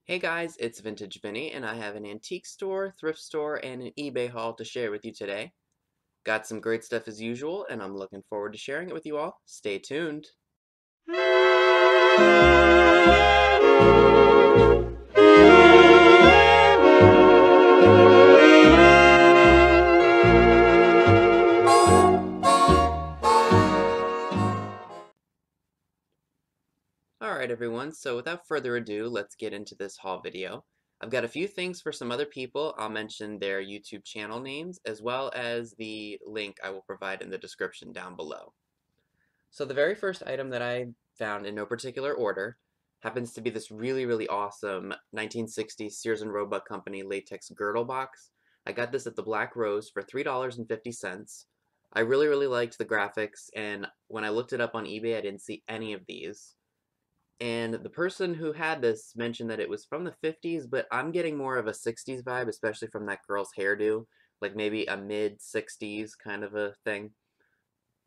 Hey guys, it's Vintage Vinny, and I have an antique store, thrift store, and an eBay haul to share with you today. Got some great stuff as usual, and I'm looking forward to sharing it with you all. Stay tuned. Alright everyone, so without further ado, let's get into this haul video. I've got a few things for some other people. I'll mention their YouTube channel names, as well as the link I will provide in the description down below. So the very first item that I found in no particular order happens to be this really awesome 1960s Sears and Roebuck Company latex girdle box. I got this at the Black Rose for $3.50. I really liked the graphics, and when I looked it up on eBay, I didn't see any of these. And the person who had this mentioned that it was from the 50s, but I'm getting more of a 60s vibe, especially from that girl's hairdo, like maybe a mid-60s kind of a thing.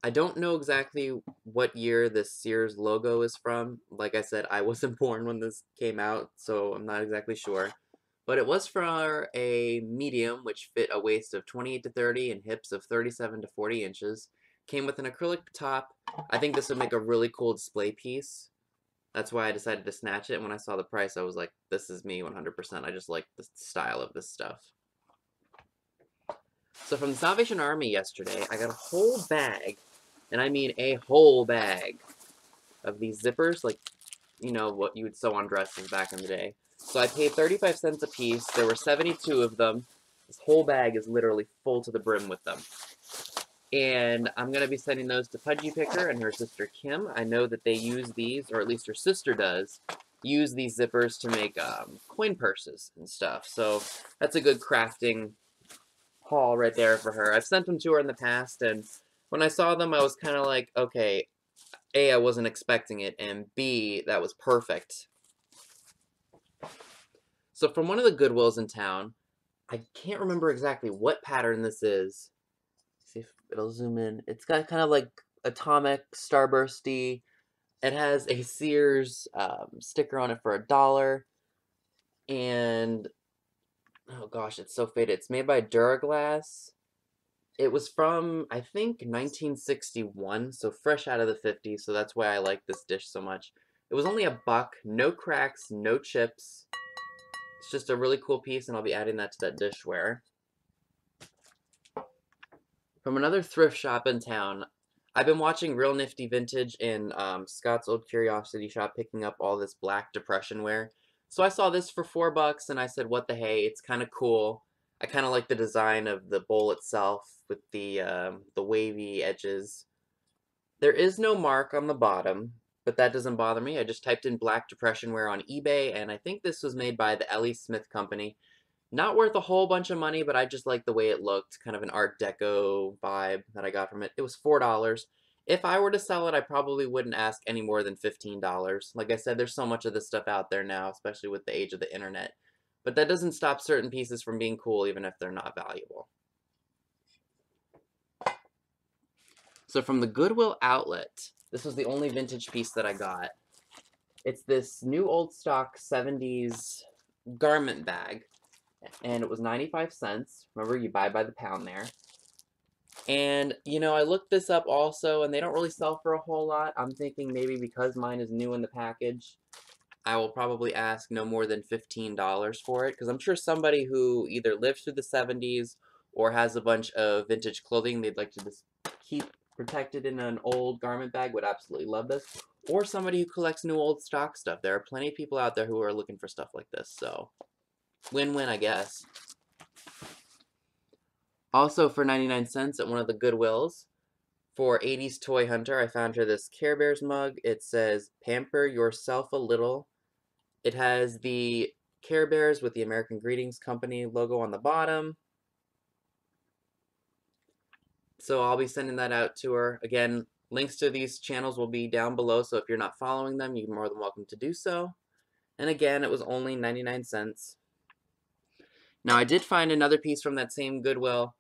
I don't know exactly what year this Sears logo is from. Like I said, I wasn't born when this came out, so I'm not exactly sure. But it was for a medium, which fit a waist of 28 to 30 and hips of 37 to 40 inches. Came with an acrylic top. I think this would make a really cool display piece. That's why I decided to snatch it. And when I saw the price, I was like, this is me 100%. I just like the style of this stuff. So from the Salvation Army yesterday, I got a whole bag, and I mean a whole bag, of these zippers, like, you know, what you would sew on dresses back in the day. So I paid 35 cents a piece. There were 72 of them. This whole bag is literally full to the brim with them. And I'm going to be sending those to Pudgy Picker and her sister Kim. I know that they use these, or at least her sister does, use these zippers to make coin purses and stuff. So that's a good crafting haul right there for her. I've sent them to her in the past, and when I saw them, I was kind of like, okay, A, I wasn't expecting it, and B, that was perfect. So from one of the Goodwills in town, I can't remember exactly what pattern this is. Let's see if it'll zoom in. It's got kind of like atomic, starbursty. It has a Sears sticker on it for $1, and oh gosh, it's so faded. It's made by Duraglass. It was from, I think, 1961, so fresh out of the 50s, so that's why I like this dish so much. It was only $1, no cracks, no chips. It's just a really cool piece, and I'll be adding that to that dishware. From another thrift shop in town, I've been watching Real Nifty Vintage in Scott's Old Curiosity Shop, picking up all this black depression wear. So I saw this for $4, and I said, what the hey, it's kind of cool. I kind of like the design of the bowl itself with the wavy edges. There is no mark on the bottom, but that doesn't bother me. I just typed in black depression wear on eBay, and I think this was made by the Ellie Smith Company. Not worth a whole bunch of money, but I just like the way it looked. Kind of an Art Deco vibe that I got from it. It was $4. If I were to sell it, I probably wouldn't ask any more than $15. Like I said, there's so much of this stuff out there now, especially with the age of the internet. But that doesn't stop certain pieces from being cool, even if they're not valuable. So from the Goodwill outlet, this was the only vintage piece that I got. It's this new old stock 70s garment bag, and it was 95 cents. Remember, you buy by the pound there. And, you know, I looked this up also, and they don't really sell for a whole lot. I'm thinking maybe because mine is new in the package, I will probably ask no more than $15 for it, because I'm sure somebody who either lived through the 70s or has a bunch of vintage clothing they'd like to just keep protected in an old garment bag would absolutely love this. Or somebody who collects new old stock stuff. There are plenty of people out there who are looking for stuff like this, so win-win, I guess. Also for 99 cents at one of the Goodwills, for 80s Toy Hunter, I found her this Care Bears mug. It says, "Pamper yourself a little." It has the Care Bears with the American Greetings Company logo on the bottom. So I'll be sending that out to her. Again, links to these channels will be down below, so if you're not following them, you're more than welcome to do so. And again, it was only 99 cents. Now, I did find another piece from that same Goodwill.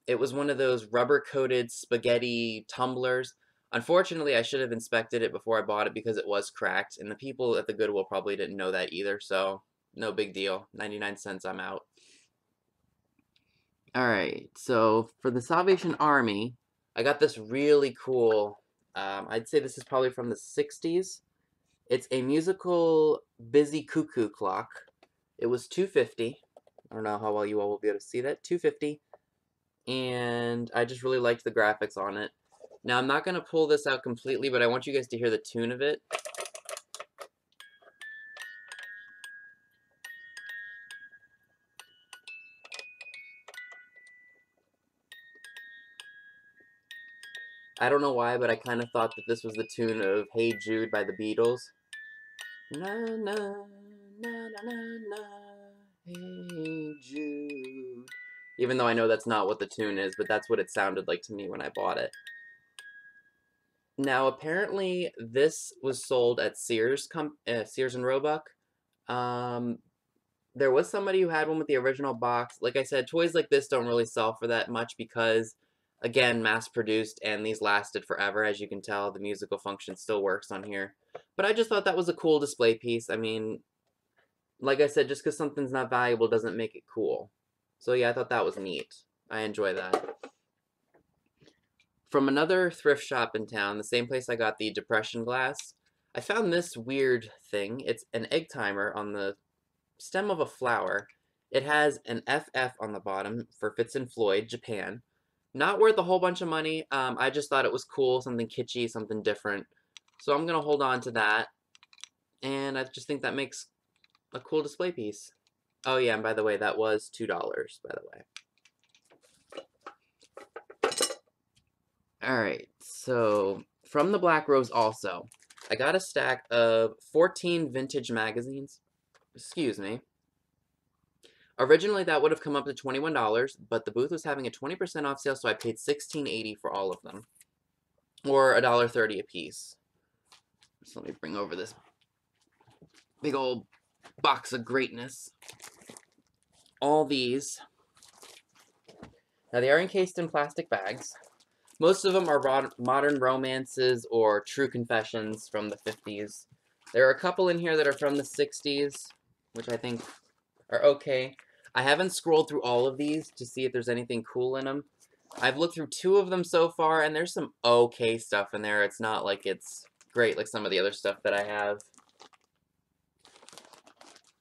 It was one of those rubber-coated spaghetti tumblers. Unfortunately, I should have inspected it before I bought it because it was cracked, and the people at the Goodwill probably didn't know that either, so no big deal. 99 cents, I'm out. Alright, so for the Salvation Army, I got this really cool, I'd say this is probably from the 60s. It's a musical busy cuckoo clock. It was $2.50. I don't know how well you all will be able to see that. $2.50. And I just really liked the graphics on it. Now, I'm not going to pull this out completely, but I want you guys to hear the tune of it. I don't know why, but I kind of thought that this was the tune of Hey Jude by the Beatles. Na na na na na na, Hey Jude. Even though I know that's not what the tune is, but that's what it sounded like to me when I bought it. Now, apparently, this was sold at Sears and Roebuck. There was somebody who had one with the original box. Like I said, toys like this don't really sell for that much because, again, mass-produced, and these lasted forever. As you can tell, the musical function still works on here. But I just thought that was a cool display piece. I mean, like I said, just because something's not valuable doesn't make it cool. So yeah, I thought that was neat. I enjoy that. From another thrift shop in town, the same place I got the depression glass, I found this weird thing. It's an egg timer on the stem of a flower. It has an FF on the bottom for Fitz and Floyd, Japan. Not worth a whole bunch of money. I just thought it was cool, something kitschy, something different. So I'm going to hold on to that. And I just think that makes a cool display piece. Oh yeah, and by the way, that was $2, by the way. Alright, so from the Black Rose also, I got a stack of 14 vintage magazines. Excuse me. Originally, that would have come up to $21, but the booth was having a 20% off sale, so I paid $16.80 for all of them. Or $1.30 a piece. So let me bring over this big old box of greatness. All these. Now, they are encased in plastic bags. Most of them are modern romances or true confessions from the 50s. There are a couple in here that are from the 60s, which I think are okay. I haven't scrolled through all of these to see if there's anything cool in them. I've looked through 2 of them so far, and there's some okay stuff in there. It's not like it's great like some of the other stuff that I have.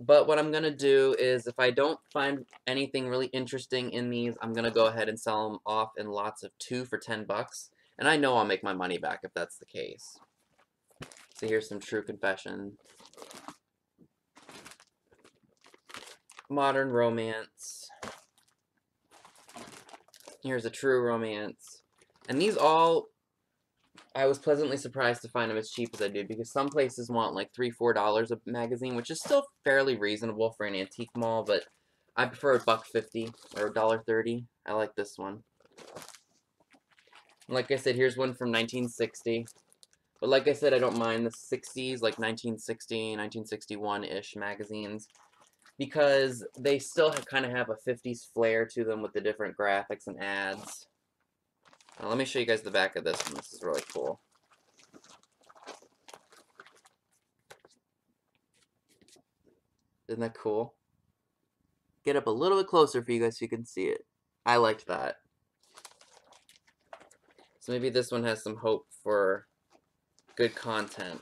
But what I'm going to do is, if I don't find anything really interesting in these, I'm going to go ahead and sell them off in lots of 2 for $10. And I know I'll make my money back if that's the case. So here's some true confession. Modern romance. Here's a true romance. And these all, I was pleasantly surprised to find them as cheap as I did, because some places want like $3, $4 a magazine, which is still fairly reasonable for an antique mall, but I prefer $1.50 or $1.30. I like this one. And like I said, here's one from 1960. But like I said, I don't mind the 60s, like 1960, 1961-ish magazines, because they still kind of have a 50s flair to them with the different graphics and ads. Now, let me show you guys the back of this one. This is really cool. Isn't that cool? Get up a little bit closer for you guys so you can see it. I liked that. So maybe this one has some hope for good content.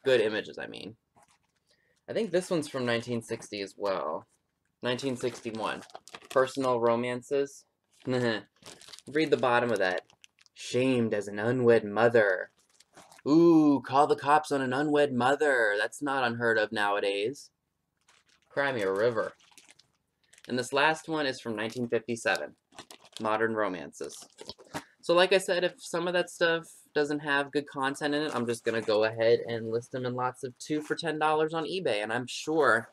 Good images, I mean. I think this one's from 1960 as well. 1961. Personal romances. Read the bottom of that. Shamed as an unwed mother. Ooh, call the cops on an unwed mother. That's not unheard of nowadays. Cry me a river. And this last one is from 1957. Modern romances. So like I said, if some of that stuff doesn't have good content in it, I'm just going to go ahead and list them in lots of 2 for $10 on eBay. And I'm sure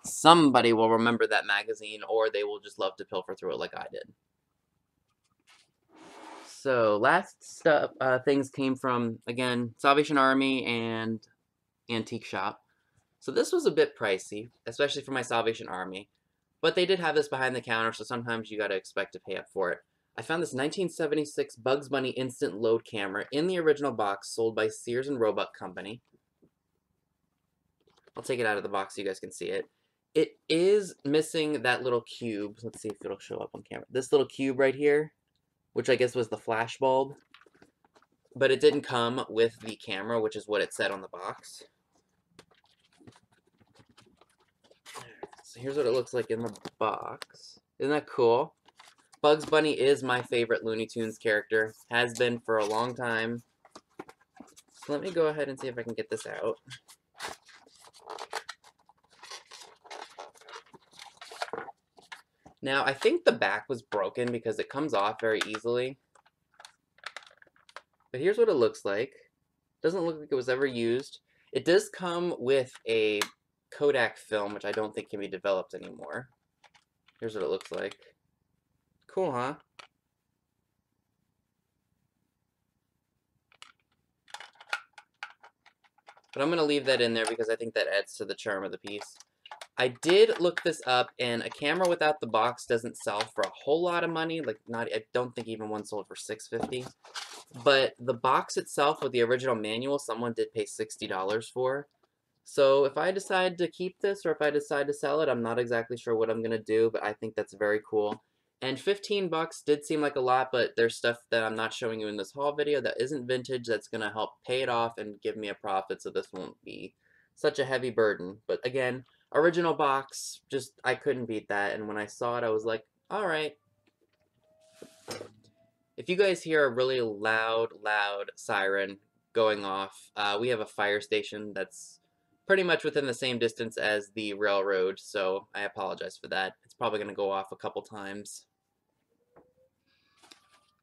somebody will remember that magazine, or they will just love to pilfer through it like I did. So last stuff, things came from, again, Salvation Army and Antique Shop. So this was a bit pricey, especially for my Salvation Army. But they did have this behind the counter, so sometimes you gotta expect to pay up for it. I found this 1976 Bugs Bunny instant load camera in the original box, sold by Sears and Roebuck Company. I'll take it out of the box so you guys can see it. It is missing that little cube. Let's see if it'll show up on camera. This little cube right here, which I guess was the flash bulb. But it didn't come with the camera, which is what it said on the box. So here's what it looks like in the box. Isn't that cool? Bugs Bunny is my favorite Looney Tunes character. Has been for a long time. So let me go ahead and see if I can get this out. Now, I think the back was broken because it comes off very easily. But here's what it looks like. Doesn't look like it was ever used. It does come with a Kodak film, which I don't think can be developed anymore. Here's what it looks like. Cool, huh? But I'm going to leave that in there because I think that adds to the charm of the piece. I did look this up, and a camera without the box doesn't sell for a whole lot of money. Like, I don't think even one sold for $6.50. But the box itself with the original manual, someone did pay $60 for. So if I decide to keep this or if I decide to sell it, I'm not exactly sure what I'm going to do, but I think that's very cool. And 15 bucks did seem like a lot, but there's stuff that I'm not showing you in this haul video that isn't vintage that's going to help pay it off and give me a profit, so this won't be such a heavy burden. But again, original box, just, I couldn't beat that, and when I saw it, I was like, alright. If you guys hear a really loud siren going off, we have a fire station that's pretty much within the same distance as the railroad, so I apologize for that. It's probably going to go off a couple times.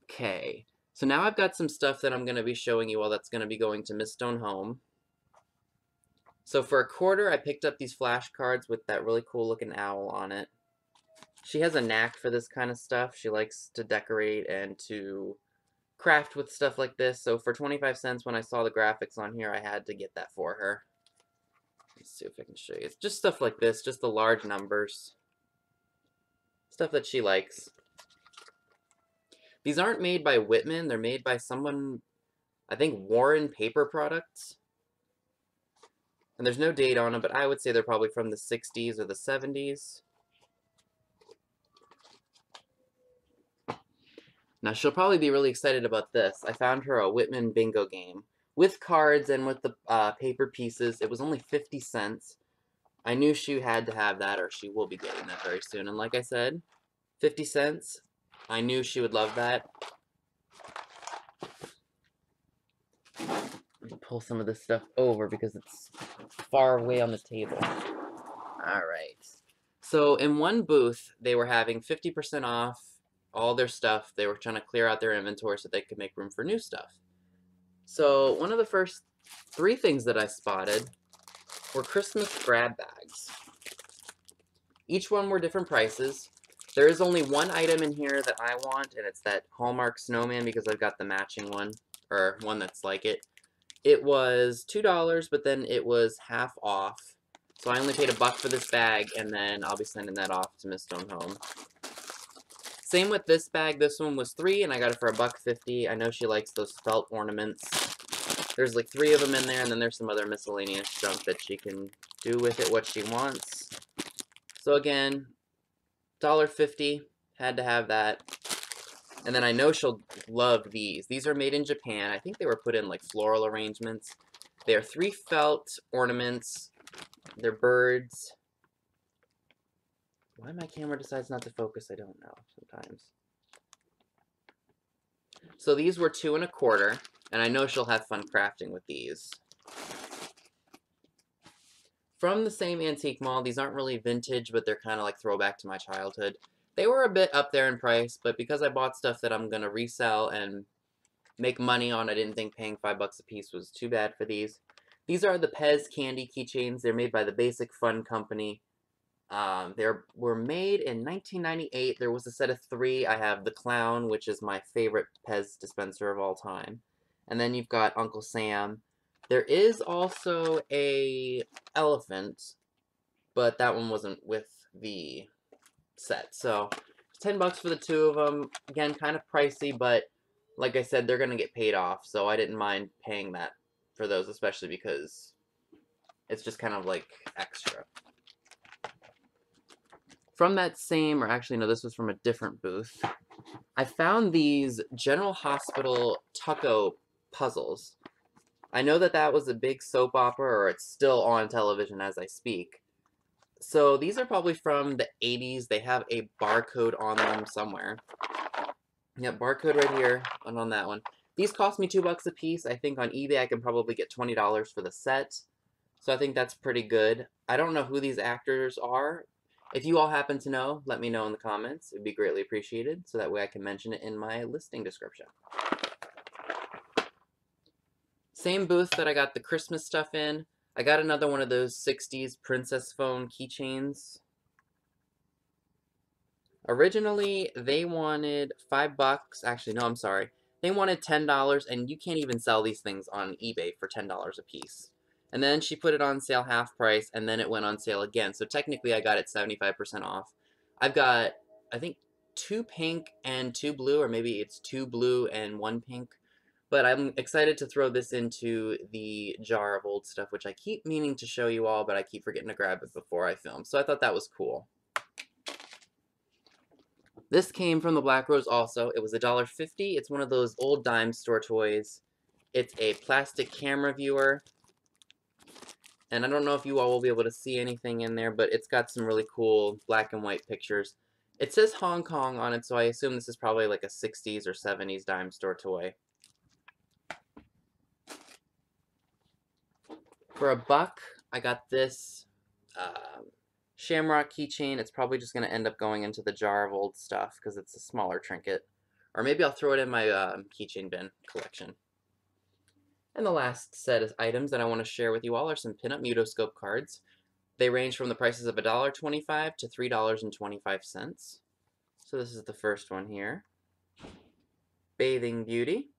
Okay, so now I've got some stuff that I'm going to be showing you all that's going to be going to MsStoneHome. So for $1, I picked up these flashcards with that really cool looking owl on it. She has a knack for this kind of stuff. She likes to decorate and to craft with stuff like this. So for 25 cents, when I saw the graphics on here, I had to get that for her. Let's see if I can show you. It's just stuff like this, just the large numbers. Stuff that she likes. These aren't made by Whitman. They're made by someone, I think Warren Paper Products. And there's no date on them, but I would say they're probably from the 60s or the 70s. Now, she'll probably be really excited about this. I found her a Whitman bingo game. With cards and with the paper pieces. It was only 50 cents. I knew she had to have that, or she will be getting that very soon. And like I said, 50 cents. I knew she would love that. Pull some of this stuff over because it's far away on the table. Alright. So in one booth, they were having 50% off all their stuff. They were trying to clear out their inventory so they could make room for new stuff. So one of the first 3 things that I spotted were Christmas grab bags. Each one were different prices. There is only one item in here that I want, and it's that Hallmark snowman because I've got the matching one, or one that's like it. It was $2, but then it was half off. So I only paid $1 for this bag, and then I'll be sending that off to MsStoneHome. Same with this bag. This one was $3, and I got it for $1.50. I know she likes those felt ornaments. There's like 3 of them in there, and then there's some other miscellaneous junk that she can do with it what she wants. So again, $1.50. Had to have that. And then I know she'll love these. These are made in Japan. I think they were put in like floral arrangements. They are 3 felt ornaments. They're birds. Why my camera decides not to focus, I don't know sometimes. So these were $2 1/4, and I know she'll have fun crafting with these. From the same antique mall, these aren't really vintage, but they're kind of like throwback to my childhood. They were a bit up there in price, but because I bought stuff that I'm going to resell and make money on, I didn't think paying $5 a piece was too bad for these. These are the Pez candy keychains. They're made by the Basic Fun Company. They were made in 1998. There was a set of 3. I have the Clown, which is my favorite Pez dispenser of all time. And then you've got Uncle Sam. There is also a elephant, but that one wasn't with the set. So, $10 for the 2 of them. Again, kind of pricey, but like I said, they're going to get paid off. So I didn't mind paying that for those, especially because it's just kind of like extra. from that same, or actually no, this was from a different booth, I found these General Hospital Tucko puzzles. I know that that was a big soap opera, or it's still on television as I speak. So these are probably from the 80s. They have a barcode on them somewhere. Yep, barcode right here and on that one. These cost me $2 a piece. I think on eBay I can probably get $20 for the set. So I think that's pretty good. I don't know who these actors are. If you all happen to know, let me know in the comments. It would be greatly appreciated, so that way I can mention it in my listing description. Same booth that I got the Christmas stuff in. I got another one of those 60s princess phone keychains. Originally, they wanted $5. Actually, no, I'm sorry. They wanted $10, and you can't even sell these things on eBay for $10 a piece. And then she put it on sale half price, and then it went on sale again. So technically, I got it 75% off. I've got, I think, 2 pink and 2 blue, or maybe it's 2 blue and 1 pink. But I'm excited to throw this into the jar of old stuff, which I keep meaning to show you all, but I keep forgetting to grab it before I film. So I thought that was cool. This came from the Black Rose also. It was $1.50. It's one of those old dime store toys. It's a plastic camera viewer. And I don't know if you all will be able to see anything in there, but it's got some really cool black and white pictures. It says Hong Kong on it, so I assume this is probably like a 60s or 70s dime store toy. For $1, I got this Shamrock keychain. It's probably just going to end up going into the jar of old stuff because it's a smaller trinket. Or maybe I'll throw it in my keychain bin collection. And the last set of items that I want to share with you all are some pinup Mutoscope cards. They range from the prices of $1.25 to $3.25. So this is the first one here. Bathing Beauty.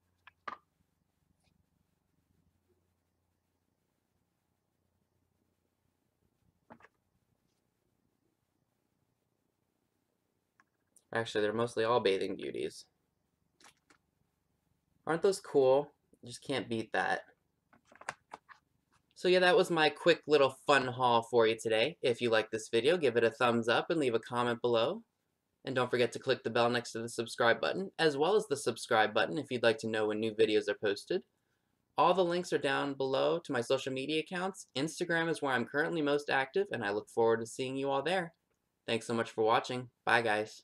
Actually, they're mostly all Bathing Beauties. Aren't those cool? You just can't beat that. So yeah, that was my quick little fun haul for you today. If you like this video, give it a thumbs up and leave a comment below. And don't forget to click the bell next to the subscribe button, as well as the subscribe button if you'd like to know when new videos are posted. All the links are down below to my social media accounts. Instagram is where I'm currently most active, and I look forward to seeing you all there. Thanks so much for watching. Bye, guys.